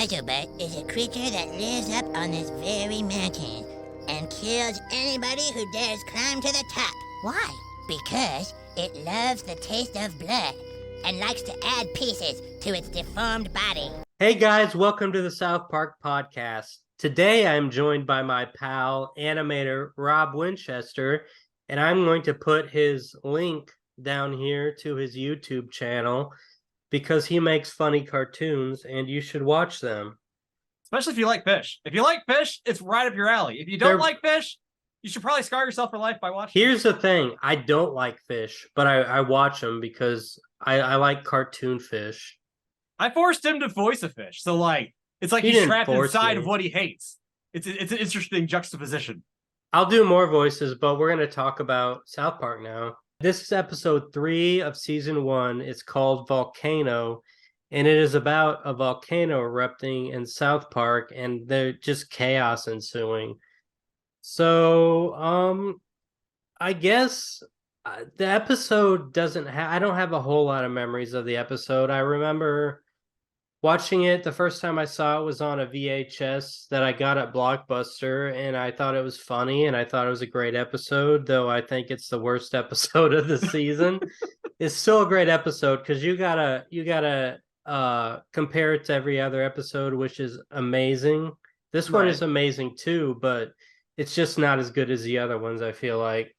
Razorbutt is a creature that lives up on this very mountain and kills anybody who dares climb to the top. Why? Because it loves the taste of blood and likes to add pieces to its deformed body. Hey guys, welcome to the South Park podcast. Today I'm joined by my pal, animator Rob Winchester, and I'm going to put his link down here to his YouTube channel because he makes funny cartoons and you should watch them. Especially if you like fish. If you like fish, it's right up your alley. If you don't like fish, you should probably scar yourself for life by watching Here's the thing. I don't like fish, but I watch them because I like cartoon fish. I forced him to voice a fish. So, it's like he's trapped inside of what he hates. It's an interesting juxtaposition. I'll do more voices, but we're going to talk about South Park now. This is episode 3 of season 1. It's called Volcano, and it is about a volcano erupting in South Park, and there's just chaos ensuing. So, I guess the episode doesn't have... I don't have a whole lot of memories of the episode. I remember watching it, the first time I saw it was on a VHS that I got at Blockbuster, and I thought it was funny, and I thought it was a great episode, though I think it's the worst episode of the season. It's still a great episode because you gotta compare it to every other episode, which is amazing. This one is amazing too, but it's just not as good as the other ones, I feel like.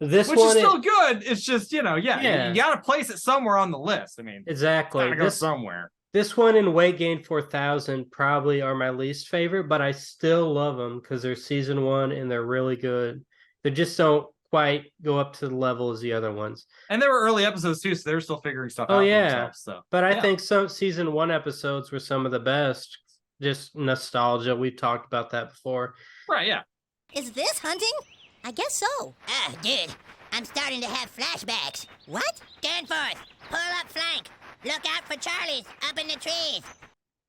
Which is still good. It's just, you gotta place it somewhere on the list. I mean, exactly. Gotta go somewhere. This one and Weight Gain 4000 probably are my least favorite, but I still love them because they're season 1 and they're really good. They just don't quite go up to the level as the other ones. And they were early episodes too, so they're still figuring stuff out. Oh yeah, but I think some season 1 episodes were some of the best. Just nostalgia. We've talked about that before. Right? Yeah. Is this hunting? I guess so. Ah, dude, I'm starting to have flashbacks. What? Turn forth. Pull up flank. Look out for Charlies up in the trees.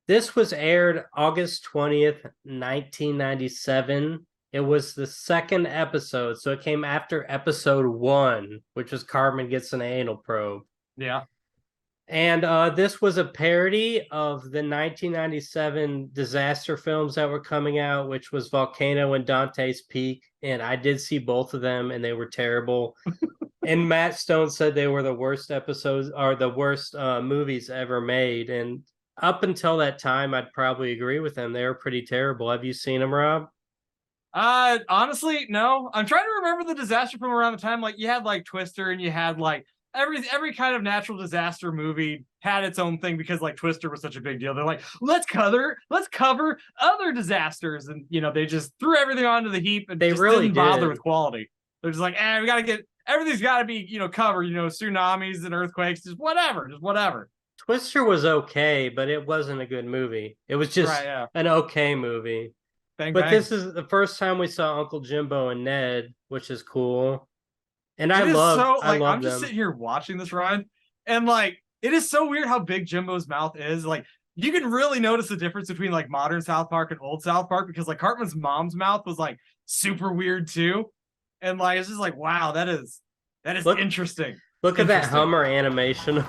This was aired August 20th, 1997. It was the second episode, so it came after episode 1, which was Cartman Gets an Anal Probe. Yeah. And this was a parody of the 1997 disaster films that were coming out, which was Volcano and Dante's Peak. And I did see both of them, and they were terrible. And Matt Stone said they were the worst episodes or the worst movies ever made. And up until that time, I'd probably agree with them. They were pretty terrible. Have you seen them, Rob? Honestly, no. I'm trying to remember the disaster from around the time. Like, you had Twister, and you had every kind of natural disaster movie had its own thing because Twister was such a big deal. They're like, let's cover other disasters, and they just threw everything onto the heap and they just really didn't bother with quality. They're just like, we gotta get everything's gotta be covered, tsunamis and earthquakes, just whatever. Twister was okay, but it wasn't a good movie. It was just an okay movie. Bang, but bang. This is the first time we saw Uncle Jimbo and Ned, which is cool. And I love I'm just them. sitting here watching this, Ryan, and it is so weird how big Jimbo's mouth is. You can really notice the difference between modern South Park and old South Park because Cartman's mom's mouth was super weird too. And it's just wow, that is interesting. Look at that Hummer animation.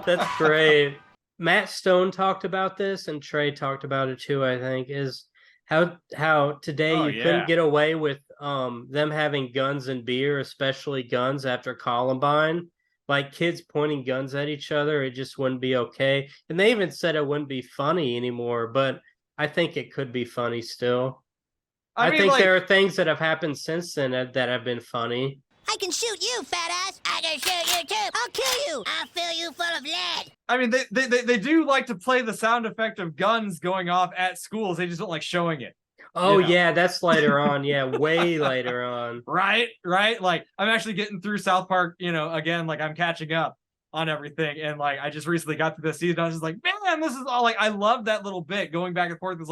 That's great. Matt Stone talked about this, and Trey talked about it too, I think, is how today couldn't get away with them having guns and beer, especially guns after Columbine. Kids pointing guns at each other, it just wouldn't be okay. And they even said it wouldn't be funny anymore, but I think it could be funny still. I think there are things that have happened since then that have been funny. I can shoot you, fat ass. I can shoot you too. I'll kill you. I'll fill you full of lead. I mean, they do like to play the sound effect of guns going off at schools. They just don't like showing it. Oh, yeah, that's later on. Yeah, way later on. Right? I'm actually getting through South Park, again, I'm catching up on everything. And I just recently got through this season. I was just like, man, this is all I love that little bit going back and forth. It's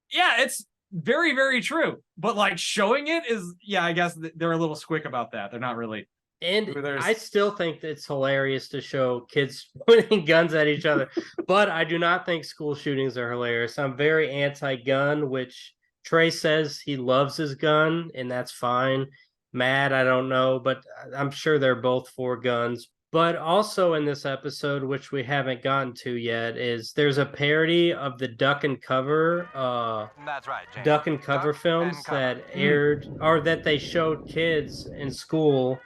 it's very, very true. But showing it is, I guess they're a little squick about that. They're not really. And I still think that it's hilarious to show kids pointing guns at each other. But I do not think school shootings are hilarious. I'm very anti-gun, which Trey says he loves his gun, and that's fine. Matt, I don't know, but I'm sure they're both for guns. But also in this episode, which we haven't gotten to yet, is there's a parody of the Duck and Cover That's right, James. Duck and Cover Duck films and cover. that aired or that they showed kids in school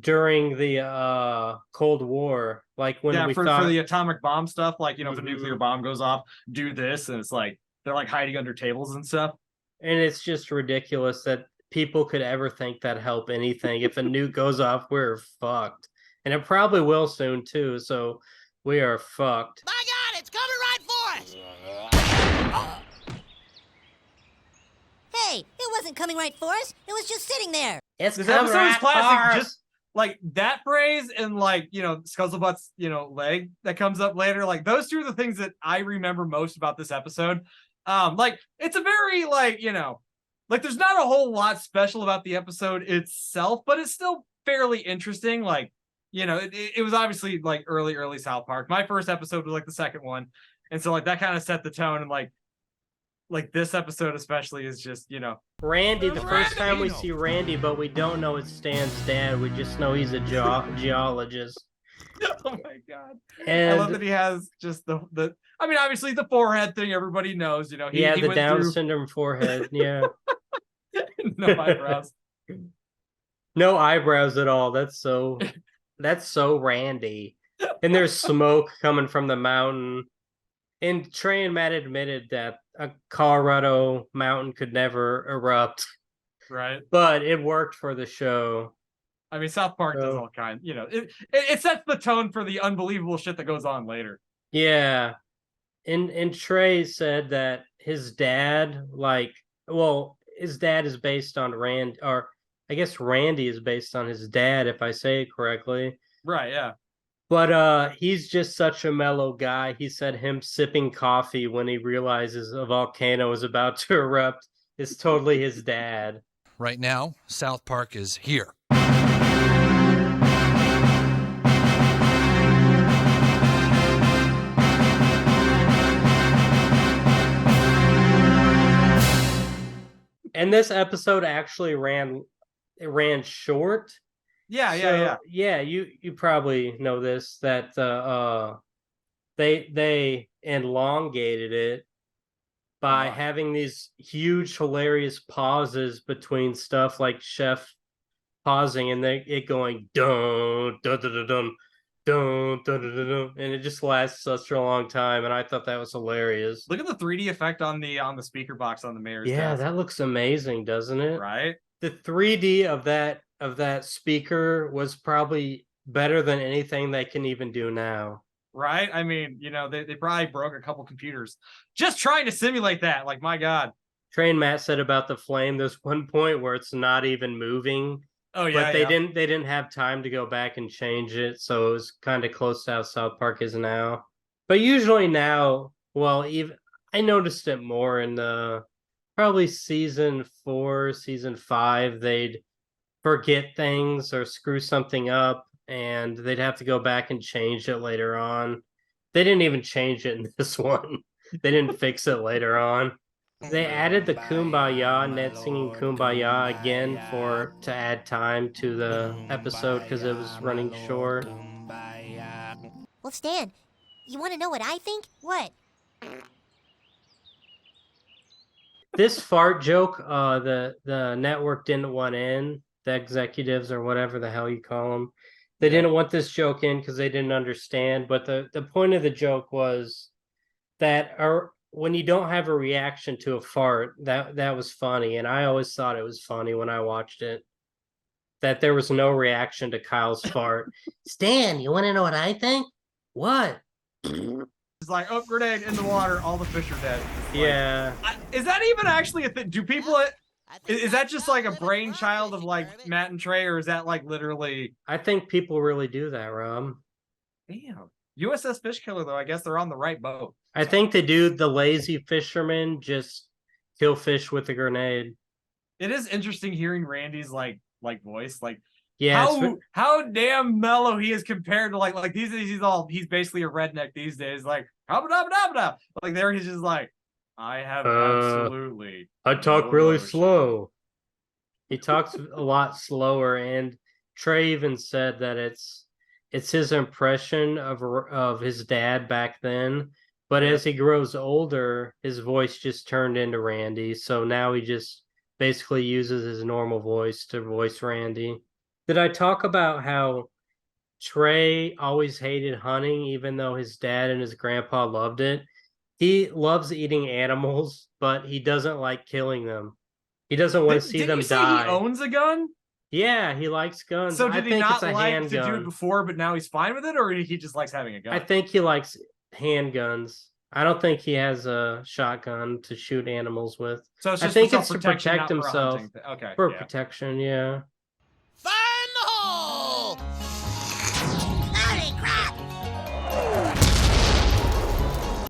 during the Cold War. Like when we for thought the atomic bomb stuff, like, you know, if a Mhm. nuclear bomb goes off, do this, and it's like they're like hiding under tables and stuff. And it's just ridiculous that people could ever think that help anything. If a nuke goes off, we're fucked. And it probably will soon too, so we are fucked. My God, it's coming right for us! Hey, it wasn't coming right for us. It was just sitting there. It's This coming episode is right classic. for Just us. like that phrase and like, you know, Scuzzlebutt's, you know, leg that comes up later. Like those two are the things that I remember most about this episode. Like it's a very like, you know, like there's not a whole lot special about the episode itself, but it's still fairly interesting. Like, you know, it was obviously like early South Park. My first episode was like the second one. And so like that kind of set the tone, and like this episode especially is just, you know, Randy, the first time we see Randy, but we don't know it's Stan's dad. We just know he's a geologist. oh my God. And I love that he has just the I mean, obviously the forehead thing everybody knows, you know. He had the went Down through syndrome forehead. Yeah. no eyebrows. No eyebrows at all. That's so Randy. And there's smoke coming from the mountain. And Trey and Matt admitted that a Colorado mountain could never erupt. Right. But it worked for the show. I mean, South Park does all kinds, you know, it sets the tone for the unbelievable shit that goes on later. Yeah. And Trey said that his dad, his dad is based on or I guess Randy is based on his dad, if I say it correctly. Right, yeah. But he's just such a mellow guy. He said him sipping coffee when he realizes a volcano is about to erupt is totally his dad. Right now, South Park is here. And this episode actually ran short. Yeah, you probably know this, that they elongated it by having these huge hilarious pauses between stuff, like Chef pausing and it going dun dun dun dun dun dun dun dun dun, and it just lasts such a long time, and I thought that was hilarious. Look at the 3D effect on the speaker box on the mayor's desk. That looks amazing, doesn't it? Right. The 3D of that speaker was probably better than anything they can even do now. Right? I mean, you know, they probably broke a couple computers just trying to simulate that. Like, my God. Trey and Matt said about the flame, there's one point where it's not even moving. Oh yeah. But they didn't have time to go back and change it, so it was kind of close to how South Park is now. But usually now, even I noticed it more in the probably season 4, season 5, they'd forget things or screw something up, and they'd have to go back and change it later on. They didn't even change it in this one. They didn't fix it later on. They added the Kumbaya, Ned singing Kumbaya again to add time to the episode because it was running short. Well, Stan, you want to know what I think? What? This fart joke, the network didn't want in, the executives or whatever the hell you call them. They didn't want this joke in because they didn't understand. But the point of the joke was that when you don't have a reaction to a fart, that was funny. And I always thought it was funny when I watched it, that there was no reaction to Kyle's fart. Stan, you want to know what I think? What? It's like, oh, grenade in the water, all the fish are dead. Yeah. Is that even actually a thing? Do people... Is that just like a brainchild of like Matt and Trey, or is that like literally... I think people really do that, Rob. Damn. USS Fish Killer, though, I guess they're on the right boat. I think they do. The lazy fishermen just kill fish with a grenade. It is interesting hearing Randy's like voice, like how damn mellow he is compared to like these days he's basically a redneck these days, like there he's just like, I have absolutely I talk really slow. He talks a lot slower, and Trey even said that it's his impression of his dad back then. But as he grows older, his voice just turned into Randy. So now he just basically uses his normal voice to voice Randy. Did I talk about how Trey always hated hunting, even though his dad and his grandpa loved it? He loves eating animals, but he doesn't like killing them. He doesn't want to see them die. He owns a gun? Yeah, he likes guns. So did he not like handgun. to do it before, but now he's fine with it, or he just likes having a gun? I think he likes handguns. I don't think he has a shotgun to shoot animals with. So it's just I think it's to protect himself. Okay. For protection, yeah. Find the hole! Holy crap!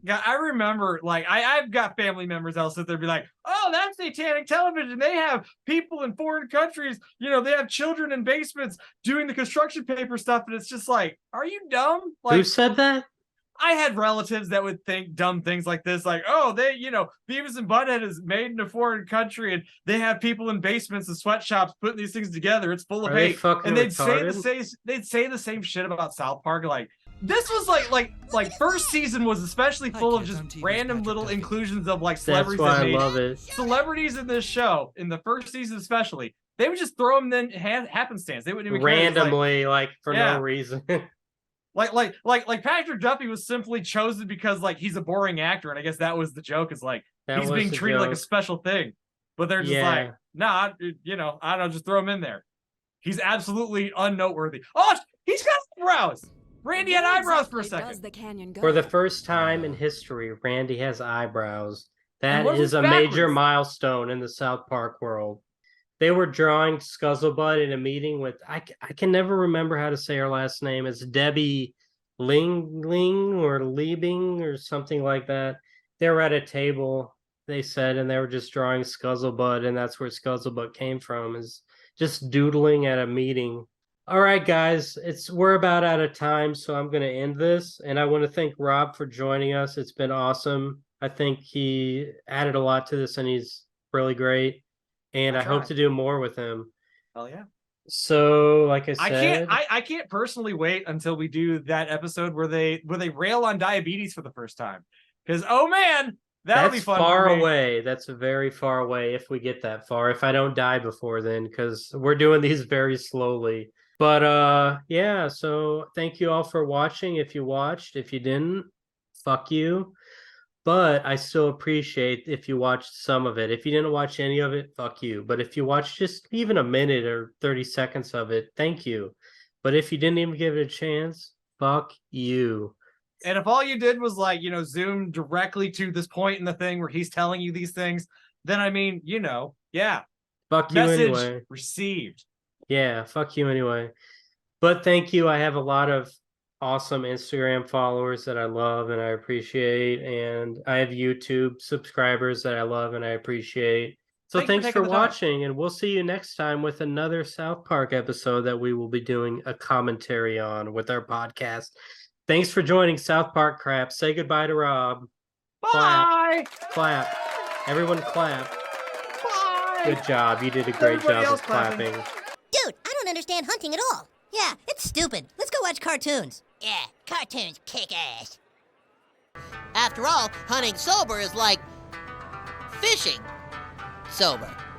Yeah, I remember, like, I've got family members that'll sit there and be like, oh, that's satanic television. They have people in foreign countries, you know, they have children in basements doing the construction paper stuff, and it's just like, are you dumb? Like, who said that? I had relatives that would think dumb things like this, like, oh, they, you know, Beavis and Butthead is made in a foreign country, and they have people in basements and sweatshops putting these things together. It's full of hate. And they'd say the same shit about South Park. Like, this was like first season was especially full of just random little inclusions of like celebrities. That's why I love it. Celebrities in this show, in the first season especially, they would just throw them in happenstance. They wouldn't even randomly, like for no reason. Like Patrick Duffy was simply chosen because like he's a boring actor, and I guess that was the joke. Is like he's being treated like a special thing, but they're just like, nah, you know, I don't know, just throw him in there. He's absolutely unnoteworthy. Oh, he's got eyebrows. Randy had eyebrows for a second. For the first time in history, Randy has eyebrows. That is a major milestone in the South Park world. They were drawing Scuzzlebutt in a meeting with, I can never remember how to say her last name. It's Debbie Ling or Liebing or something like that. They were at a table, they said, and they were just drawing Scuzzlebutt, and that's where Scuzzlebutt came from, is just doodling at a meeting. All right, guys, we're about out of time, so I'm going to end this. And I want to thank Rob for joining us. It's been awesome. I think he added a lot to this, and he's really great. And I hope to do more with him. Hell yeah. So, like I said, I can't personally wait until we do that episode where they rail on diabetes for the first time. Because oh man, that'll be fun. Far away. That's very far away if we get that far. If I don't die before then, because we're doing these very slowly. But yeah, so thank you all for watching. If you watched, if you didn't, fuck you. But I still appreciate if you watched some of it. If you didn't watch any of it, fuck you. But if you watched just even a minute or 30 seconds of it, thank you. But if you didn't even give it a chance, fuck you. And if all you did was like, you know, zoom directly to this point in the thing where he's telling you these things, then I mean, you know, yeah. Fuck you anyway. Message received. Yeah, fuck you anyway. But thank you. I have a lot of awesome Instagram followers that I love and I appreciate, and I have YouTube subscribers that I love and I appreciate. So thanks for watching, and we'll see you next time with another South Park episode that we will be doing a commentary on with our podcast. Thanks for joining South Park Crap. Say goodbye to Rob. Bye. Clap. Everyone clap. Bye. Good job. You did a great job of clapping. Dude, I don't understand hunting at all. Yeah, it's stupid. Let's go watch cartoons. Yeah, cartoons kick ass. After all, hunting sober is like fishing sober.